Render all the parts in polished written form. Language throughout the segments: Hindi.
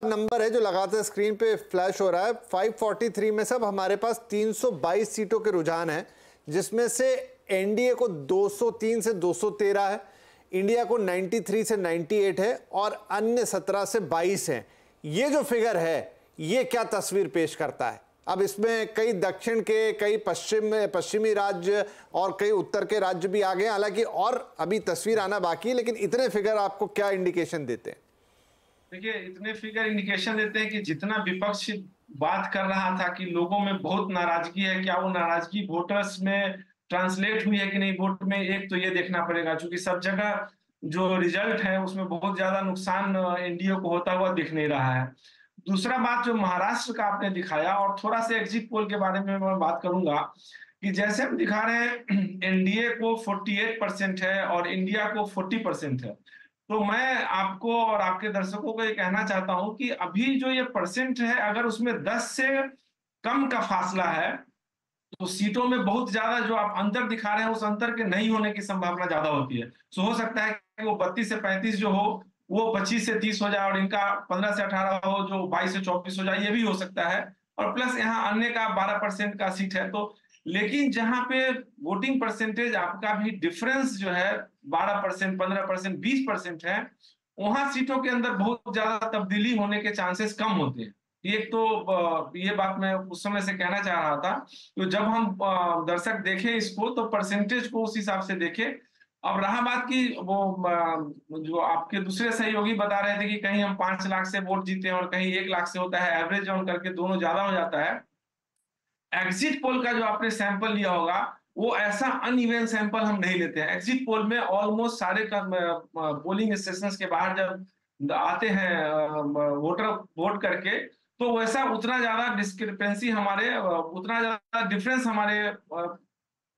नंबर है जो लगातार स्क्रीन पे फ्लैश हो रहा है। 543 में सब हमारे पास 322 सीटों के रुझान है, जिसमें से एनडीए को 203 से 213 है, इंडिया को 93 से 98 है और अन्य 17 से 22 है। ये जो फिगर है ये क्या तस्वीर पेश करता है? अब इसमें कई दक्षिण के, कई पश्चिमी राज्य और कई उत्तर के राज्य भी आ गए, हालांकि और अभी तस्वीर आना बाकी है, लेकिन इतने फिगर आपको क्या इंडिकेशन देते हैं? देखिए, इतने फिगर इंडिकेशन देते हैं कि जितना विपक्ष बात कर रहा था कि लोगों में बहुत नाराजगी है, क्या वो नाराजगी वोटर्स में ट्रांसलेट हुई है कि नहीं वोट में, एक तो ये देखना पड़ेगा, क्योंकि सब जगह जो रिजल्ट है उसमें बहुत ज्यादा नुकसान एनडीए को होता हुआ दिख नहीं रहा है। दूसरा बात जो महाराष्ट्र का आपने दिखाया, और थोड़ा सा एग्जिट पोल के बारे में मैं बात करूंगा कि जैसे हम दिखा रहे हैं एनडीए को 48% है और इंडिया को 40% है। तो मैं आपको और आपके दर्शकों को ये कहना चाहता हूं कि अभी जो ये परसेंट है, अगर उसमें 10 से कम का फासला है तो सीटों में बहुत ज्यादा जो आप अंतर दिखा रहे हैं उस अंतर के नहीं होने की संभावना ज्यादा होती है। सो हो सकता है कि वो 32 से 35 जो हो वो 25 से 30 हो जाए और इनका 15 से 18 हो जो 22 से 24 हो जाए, ये भी हो सकता है। और प्लस यहाँ अन्य का 12% का सीट है। तो लेकिन जहां पे वोटिंग परसेंटेज आपका भी डिफरेंस जो है 12%, 15%, 20% है, वहां सीटों के अंदर बहुत ज्यादा तब्दीली होने के चांसेस कम होते हैं। एक तो ये बात मैं उस समय से कहना चाह रहा था। तो जब हम दर्शक देखें इसको तो परसेंटेज को उस हिसाब से देखें। अब रहा बात की वो जो आपके दूसरे सहयोगी बता रहे थे कि कहीं हम 5 लाख से वोट जीते हैं और कहीं 1 लाख से होता है, एवरेज ऑन करके दोनों ज्यादा हो जाता है। एग्जिट पोल का जो आपने सैंपल लिया होगा वो ऐसा अनइवन सैंपल हम नहीं लेते हैं। एग्जिट पोल में ऑलमोस्ट सारे पोलिंग स्टेशन के बाहर जब आते हैं वोटर वोट करके, तो वैसा उतना ज्यादा डिस्क्रिपेंसी हमारे उतना ज्यादा डिफरेंस हमारे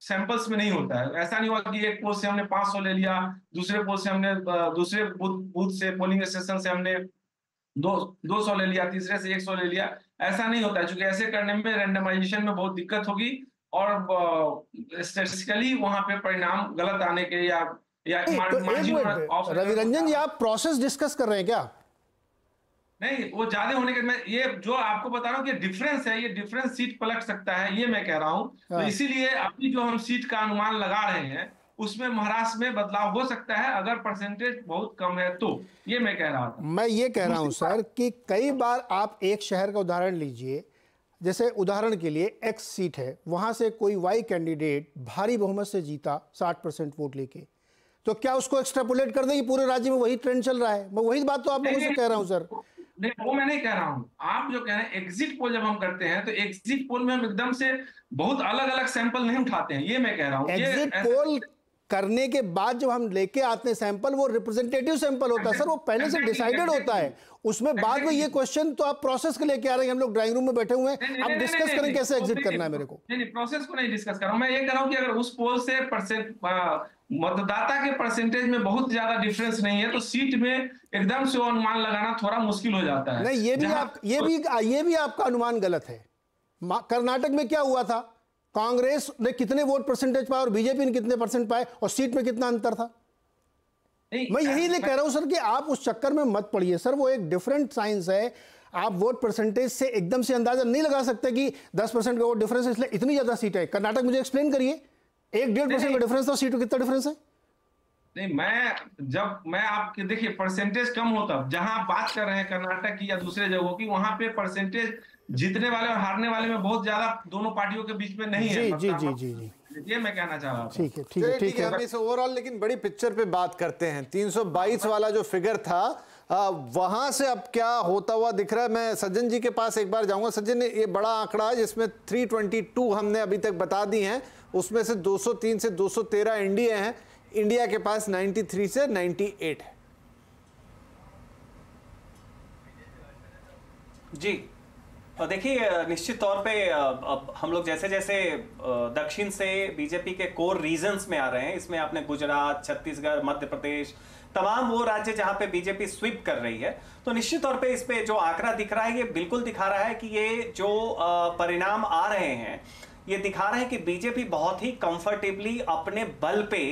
सैंपल्स में नहीं होता है। ऐसा नहीं हुआ कि एक पोल से हमने 500 ले लिया, दूसरे पोल से हमने दूसरे बूथ से पोलिंग स्टेशन से हमने 200 ले लिया, तीसरे से 100 ले लिया। ऐसा नहीं होता है, क्योंकि ऐसे करने में रैंडमाइजेशन में बहुत दिक्कत होगी और स्टैटिस्टिकली वहां पे परिणाम गलत आने के या तो रवि रंजन जी, आप प्रोसेस डिस्कस कर रहे हैं क्या? नहीं, वो ज्यादा होने के मैं ये जो आपको बता रहा हूँ कि डिफरेंस है, ये डिफरेंस सीट पलट सकता है, ये मैं कह रहा हूँ। तो इसीलिए अभी जो हम सीट का अनुमान लगा रहे हैं उसमें महाराष्ट्र में बदलाव हो सकता है अगर परसेंटेज बहुत कम है तो, ये मैं कह रहा था। मैं ये कह रहा हूं सर कि कई बार आप एक शहर का उदाहरण लीजिए, जैसे उदाहरण के लिए एक्स सीट है, वहां से कोई वाई कैंडिडेट भारी बहुमत से जीता 60% वोट लेके, तो क्या उसको एक्सट्रापोलेट कर दें कि पूरे राज्य में वही ट्रेंड चल रहा है? मैं वही बात तो आप लोगों से कह रहा हूं सर। नहीं, वो मैं नहीं कह रहा हूं। आप जो कह रहे हैं एग्जिट पोल जब हम करते हैं तो एग्जिट पोल में हम एकदम से बहुत अलग अलग सैंपल नहीं उठाते हैं, ये मैं कह रहा हूं। एग्जिट पोल करने के बाद जब हम लेके आते हैं सैंपल, वो रिप्रेजेंटेटिव सैंपल होता है सर, वो पहले से डिसाइडेड होता है। उसमें बाद में ये क्वेश्चन तो आप प्रोसेस के लेके आ रहे हैं, हम लोग ड्राइंग रूम में बैठे हुए हैं, अब डिस्कस करें कैसे एग्जिट करना है मेरे को। नहीं, प्रोसेस को नहीं डिस्कस कर रहा हूं। मैं ये कह रहा हूं कि अगर उस पोल से मतदाता के परसेंटेज में बहुत ज्यादा डिफरेंस नहीं है तो सीट में एकदम से अनुमान लगाना थोड़ा मुश्किल हो जाता है। नहीं, ये भी आपका अनुमान गलत है। कर्नाटक में क्या हुआ था? कांग्रेस ने कितने वोट परसेंटेज पाए और बीजेपी ने कितने परसेंट पाए और सीट में कितना अंतर था? मैं यही नहीं कह रहा हूं सर कि आप उस चक्कर में मत पड़िए सर, वो एक डिफरेंट साइंस है। आप वोट परसेंटेज से एकदम से अंदाजा नहीं लगा सकते कि 10% का वोट डिफरेंस है इसलिए इतनी ज्यादा सीट है। कर्नाटक मुझे एक्सप्लेन करिए, 1-1.5% का डिफरेंस था, सीट में कितना डिफरेंस है? नहीं, मैं आपके देखिए परसेंटेज कम होता, जहां आप बात कर रहे हैं कर्नाटक की या दूसरे जगहों की, वहां पे परसेंटेज जीतने वाले और हारने वाले में बहुत ज्यादा दोनों पार्टियों के बीच में नहीं है। जी, ये मैं कहना चाह रहा था। ठीक है। हम इस ओवरऑल लेकिन बड़ी पिक्चर पे बात करते हैं। 322 वाला जो फिगर था वहां से अब क्या होता हुआ दिख रहा है? मैं सज्जन जी के पास एक बार जाऊंगा। सज्जन, ये बड़ा आंकड़ा है जिसमें 322 हमने अभी तक बता दी हैं, उसमें से 203 से 213 इंडिया हैं, इंडिया के पास 93 से 98 है। जी, देखिए निश्चित तौर पे अब हम लोग जैसे जैसे दक्षिण से बीजेपी के कोर रीजन्स में आ रहे हैं, इसमें आपने गुजरात, छत्तीसगढ़, मध्य प्रदेश, तमाम वो राज्य जहां पे बीजेपी स्वीप कर रही है, तो निश्चित तौर पे इस पे जो आंकड़ा दिख रहा है ये बिल्कुल दिखा रहा है कि ये जो परिणाम आ रहे हैं ये दिखा रहे हैं कि बीजेपी बहुत ही कंफर्टेबली अपने बल पे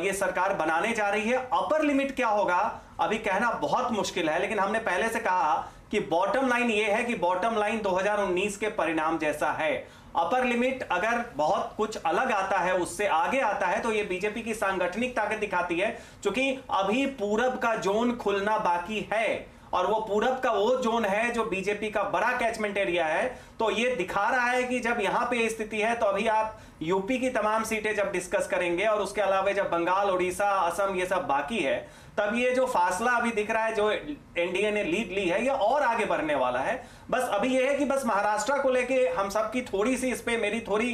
ये सरकार बनाने जा रही है। अपर लिमिट क्या होगा अभी कहना बहुत मुश्किल है, लेकिन हमने पहले से कहा कि बॉटम लाइन ये है कि बॉटम लाइन 2019 के परिणाम जैसा है। अपर लिमिट अगर बहुत कुछ अलग आता है, उससे आगे आता है, तो ये बीजेपी की सांगठनिक ताकत दिखाती है। क्योंकि अभी पूरब का जोन खुलना बाकी है और वो पूरब का वो जोन है जो बीजेपी का बड़ा कैचमेंट एरिया है। तो ये दिखा रहा है कि जब यहां पे स्थिति है तो अभी आप यूपी की तमाम सीटें जब डिस्कस करेंगे और उसके अलावा जब बंगाल, उड़ीसा, असम ये सब बाकी है, तब ये जो फासला अभी दिख रहा है जो एनडीए ने लीड ली है, ये और आगे बढ़ने वाला है। बस अभी ये है कि बस महाराष्ट्र को लेके हम सबकी थोड़ी सी, इस पे मेरी थोड़ी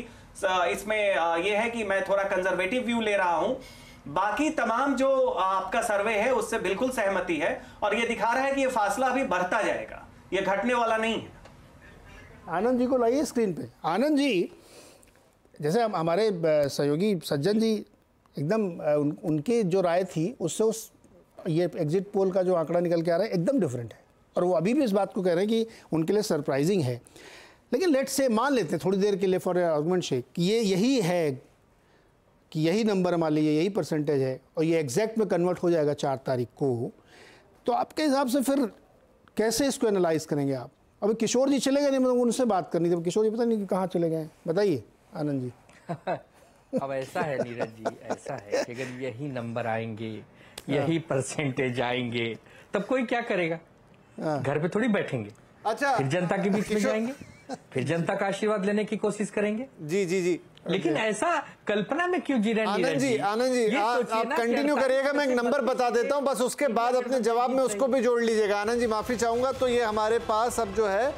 इसमें ये है कि मैं थोड़ा कंजर्वेटिव व्यू ले रहा हूं। बाकी तमाम जो आपका सर्वे है उससे बिल्कुल सहमति है और ये दिखा रहा है कि ये फासला अभी बढ़ता जाएगा, ये घटने वाला नहीं है। आनंद जी को लाइए स्क्रीन पे। आनंद जी, जैसे हमारे सहयोगी सज्जन जी एकदम उनकी जो राय थी उससे ये एग्जिट पोल का जो आंकड़ा निकल के आ रहा है एकदम डिफरेंट है और वो अभी भी इस बात को कह रहे हैं कि उनके लिए सरप्राइजिंग है। लेकिन लेट्स से मान लेते हैं थोड़ी देर के लिए फॉर आर्गुमेंट से कि ये यही है, कि यही नंबर मान लीजिए, यही परसेंटेज है और ये एग्जैक्ट में कन्वर्ट हो जाएगा 4 तारीख को, तो आपके हिसाब से फिर कैसे इसको एनालाइज करेंगे आप? अभी किशोर जी चले गए, नहीं मतलब उनसे बात करनी थी, किशोर जी पता नहीं कहाँ चले गए, बताइए आनंद जी। अब ऐसा है नीरज जी, ऐसा है कि अगर यही नंबर आएंगे, यही परसेंटेज आएंगे, तब कोई क्या करेगा? घर पे थोड़ी बैठेंगे। अच्छा, फिर जनता के बीच में जाएंगे, फिर जनता का आशीर्वाद लेने की कोशिश करेंगे। जी जी जी, लेकिन ऐसा कल्पना में क्यों जी रहे हैं? आनंद जी आप कंटिन्यू करिएगा, मैं एक नंबर बता देता हूं, बस उसके बाद अपने जवाब में उसको भी जोड़ लीजिएगा। आनंद जी माफी चाहूंगा, तो ये हमारे पास अब जो है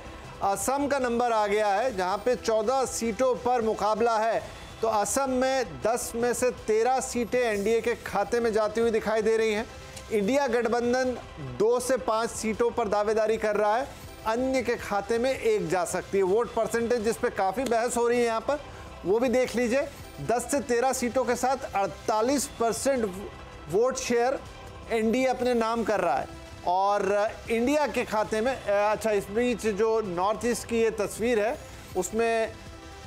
असम का नंबर आ गया है जहां पे 14 सीटों पर मुकाबला है। तो असम में 10 में से 13 सीटें एनडीए के खाते में जाती हुई दिखाई दे रही हैं। इंडिया गठबंधन 2 से 5 सीटों पर दावेदारी कर रहा है, अन्य के खाते में 1 जा सकती है। वोट परसेंटेज जिस पे काफ़ी बहस हो रही है यहाँ पर, वो भी देख लीजिए। 10 से 13 सीटों के साथ 48% वोट शेयर एनडीए अपने नाम कर रहा है और इंडिया के खाते में अच्छा, इस बीच जो नॉर्थ ईस्ट की ये तस्वीर है उसमें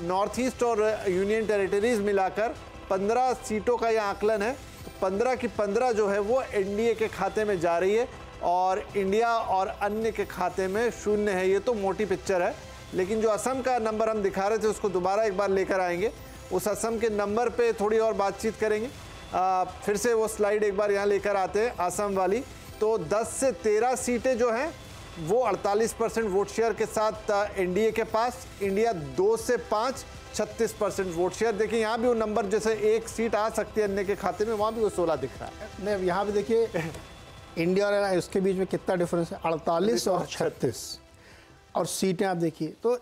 नॉर्थ ईस्ट और यूनियन टेरिटरीज मिलाकर 15 सीटों का यह आकलन है। 15 की 15 जो है वो एनडीए के खाते में जा रही है और इंडिया और अन्य के खाते में 0 है। ये तो मोटी पिक्चर है, लेकिन जो असम का नंबर हम दिखा रहे थे उसको दोबारा एक बार लेकर आएंगे। उस असम के नंबर पे थोड़ी और बातचीत करेंगे। फिर से वो स्लाइड एक बार यहाँ लेकर आते हैं असम वाली। तो 10 से 13 सीटें जो हैं वो 48% वोट शेयर के साथ एनडीए के पास। इंडिया 2 से 5 36% वोट शेयर। देखिए यहाँ भी वो नंबर जैसे 1 सीट आ सकती है अन्य के खाते में, वहाँ भी वो 16 दिख रहा है। नहीं, यहाँ भी देखिए इंडिया और उसके बीच में कितना डिफरेंस है, 48 और 36। और सीटें आप देखिए, तो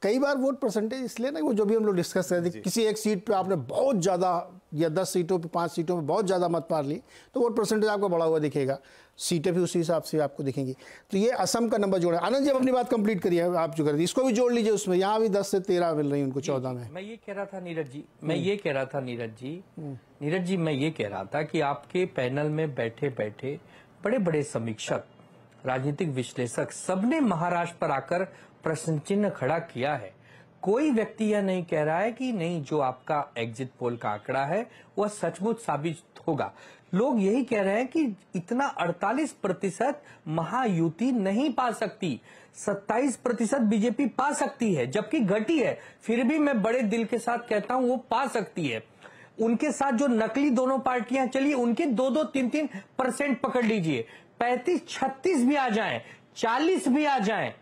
कई बार वोट परसेंटेज इसलिए ना, वो जो भी हम लोग डिस्कस कर रहे थे, किसी एक सीट पे आपने बहुत ज़्यादा या 10 सीटों पे 5 सीटों में बहुत ज़्यादा मत मार ली तो वोट परसेंटेज आपको बढ़ा हुआ दिखेगा, सीटें भी उसी हिसाब से आपको दिखेंगी। तो ये असम का नंबर जोड़ा। आनंद जी अपनी बात कंप्लीट करिए, आप जो कर दी इसको भी जोड़ लीजिए उसमें। यहाँ भी 10 से 13 मिल रही है उनको 14 में। मैं ये कह रहा था नीरज जी, मैं ये कह रहा था कि आपके पैनल में बैठे बैठे बड़े बड़े समीक्षक, राजनीतिक विश्लेषक, सबने महाराष्ट्र पर आकर प्रश्न चिन्ह खड़ा किया है। कोई व्यक्ति यह नहीं कह रहा है कि नहीं, जो आपका एग्जिट पोल का आंकड़ा है वह सचमुच साबित होगा। लोग यही कह रहे हैं कि इतना 48% महायुति नहीं पा सकती, 27% बीजेपी पा सकती है, जबकि घटी है। फिर भी मैं बड़े दिल के साथ कहता हूं वो पा सकती है। उनके साथ जो नकली दोनों पार्टियां चली, उनके 2-2, 3-3% पकड़ लीजिए, 35-36 भी आ जाएं, 40 भी आ जाएं,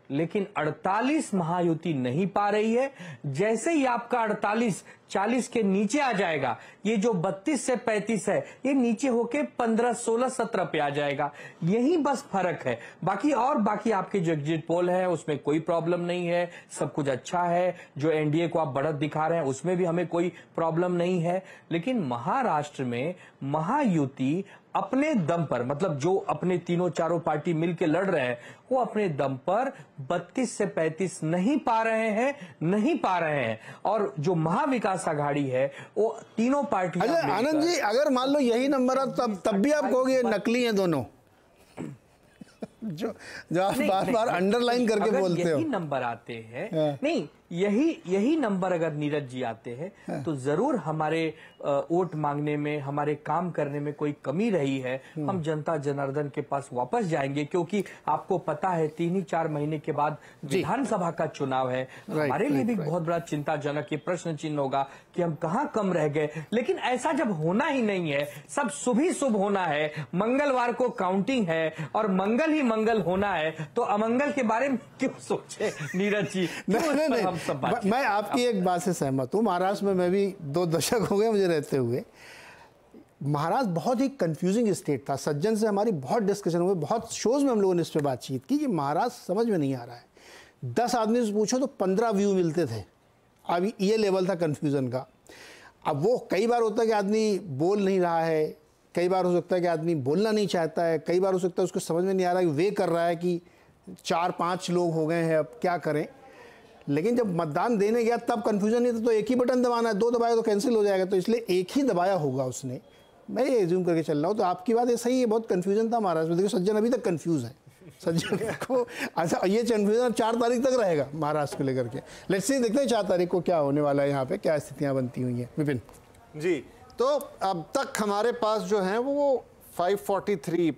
लेकिन 48 महायुति नहीं पा रही है। जैसे ही आपका 48 40 के नीचे आ जाएगा, ये जो 32 से 35 है ये नीचे होके 15, 16, 17 पे आ जाएगा। यही बस फर्क है। बाकी आपके जो एग्जिट पोल है उसमें कोई प्रॉब्लम नहीं है, सब कुछ अच्छा है। जो एनडीए को आप बढ़त दिखा रहे हैं उसमें भी हमें कोई प्रॉब्लम नहीं है। लेकिन महाराष्ट्र में महायुति अपने दम पर, मतलब जो अपने तीनों चारों पार्टी मिलकर लड़ रहे हैं, वो अपने दम पर 32 से 35 नहीं पा रहे हैं। और जो महाविकास आघाड़ी है वो तीनों पार्टियां। अच्छा आनंद जी, अगर मान लो यही नंबर है तब भी आप कहोगे नकली हैं दोनों जो आप बार बार अंडरलाइन करके बोलते हो। यही नंबर आते हैं नहीं, यही नंबर अगर नीरज जी आते हैं तो जरूर हमारे वोट मांगने में, हमारे काम करने में कोई कमी रही है। हम जनता जनार्दन के पास वापस जाएंगे, क्योंकि आपको पता है 3 ही 4 महीने के बाद विधानसभा का चुनाव है। हमारे लिए भी बहुत बड़ा चिंताजनक ये प्रश्न चिन्ह होगा कि हम कहां कम रह गए। लेकिन ऐसा जब होना ही नहीं है, सब शुभ ही शुभ होना है, मंगलवार को काउंटिंग है और मंगल ही मंगल होना है, तो अमंगल के बारे में क्यों सोचे नीरज जी? नहीं, हम सब मैं आपकी एक बात से सहमत हूं। महाराष्ट्र में मैं भी 2 दशक हो गए मुझे रहते हुए। महाराष्ट्र बहुत ही कंफ्यूजिंग स्टेट था। सज्जन से हमारी बहुत डिस्कशन हुए, बहुत शोज में हम लोगों ने इस पर बातचीत की कि महाराष्ट्र समझ में नहीं आ रहा है। 10 आदमी से पूछो तो 15 व्यू मिलते थे। अब ये लेवल था कन्फ्यूज़न का। अब वो कई बार होता है कि आदमी बोल नहीं रहा है, कई बार हो सकता है कि आदमी बोलना नहीं चाहता है, कई बार हो सकता है उसको समझ में नहीं आ रहा है कि वे कर रहा है कि 4-5 लोग हो गए हैं, अब क्या करें। लेकिन जब मतदान देने गया तब कन्फ्यूजन नहीं था, तो एक ही बटन दबाना है, 2 दबाया तो कैंसिल हो जाएगा, तो इसलिए एक ही दबाया होगा उसने। मैं ये एज्यूम करके चल रहा हूँ। तो आपकी बात ये सही है, बहुत कन्फ्यूजन था महाराष्ट्र में। देखिए सज्जन अभी तक कन्फ्यूज़ है। सज्जन को अच्छा ये कन्फ्यूजन 4 तारीख तक रहेगा महाराष्ट्र को लेकर के। लेट्स सी, देखते हैं 4 तारीख को क्या होने वाला है, यहाँ पे क्या स्थितियाँ बनती हुई हैं। विपिन जी, तो अब तक हमारे पास जो है वो 543